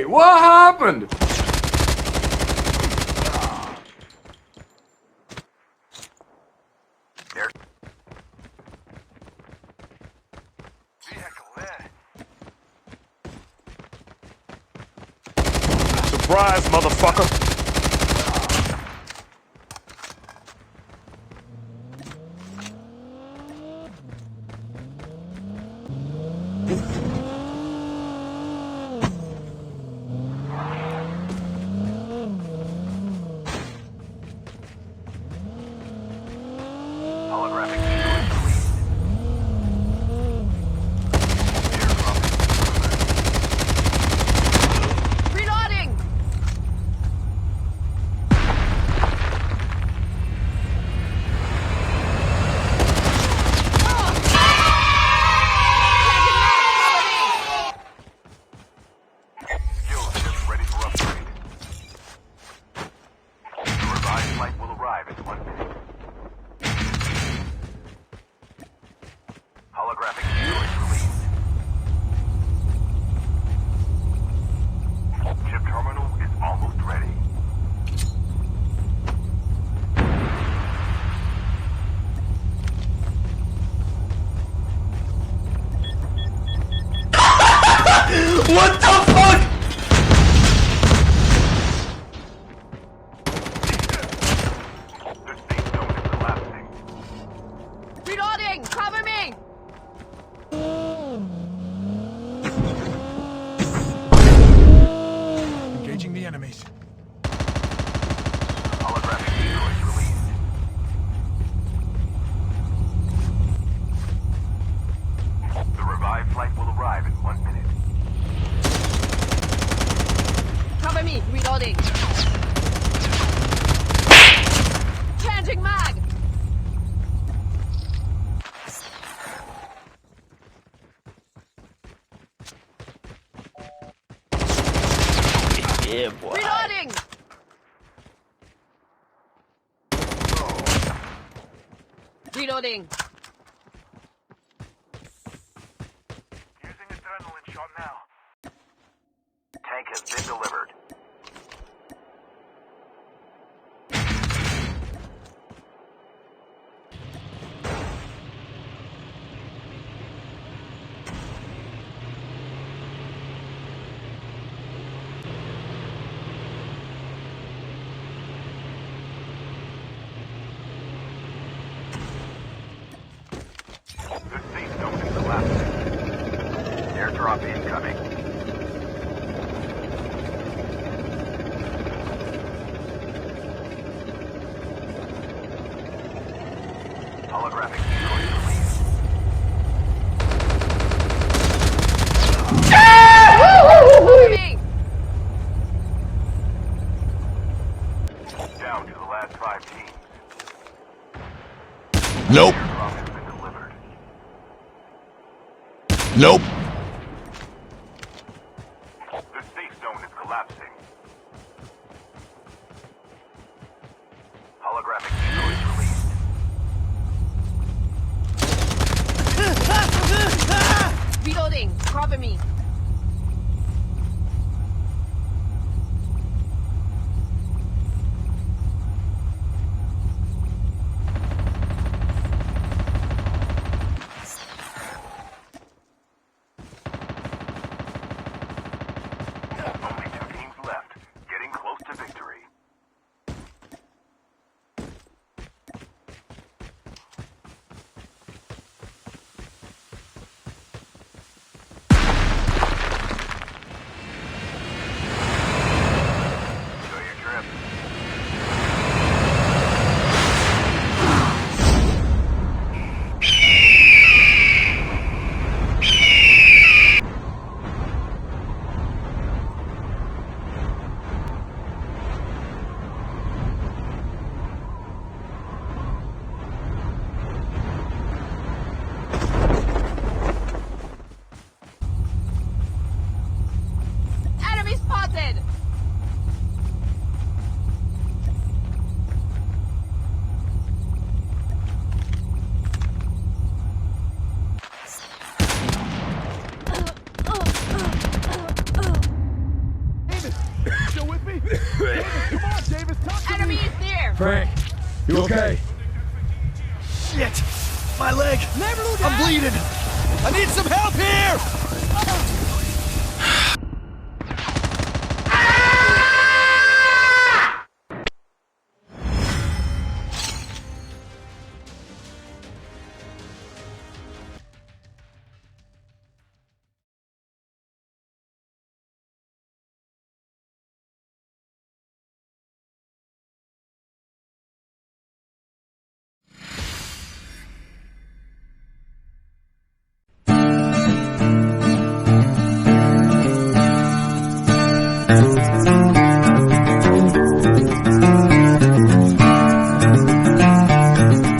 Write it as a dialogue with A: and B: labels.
A: What happened?
B: Surprise, motherfucker!
C: What the fuck?
D: Reloading! Cover me!
E: Engaging the enemies.
F: Holographic decoys released. The revived flight will arrive in 1 minute.
D: Cover me! Reloading! Changing mag!
C: Yeah, boy.
D: Reloading! Reloading!
F: Using adrenaline shot now. Tank has been delivered. The safe zone is collapsing. Airdrop incoming. Holographic decoys released.
D: Cover me!
F: Down to the last 5 teams.
C: Nope.
F: Airdrop has been delivered.
C: Nope.
F: The safe zone is collapsing. Holographic decoys released.
D: Reloading! Cover me!
F: Only 2 teams left. Getting close to victory. Enjoy your trip.
D: Enemy spotted!
B: Still with me? Davis, come on, Davis, talk to
D: Enemy
B: me.
D: is near.
C: Frank, you okay? Shit! My leg! I'm bleeding! I need some help here!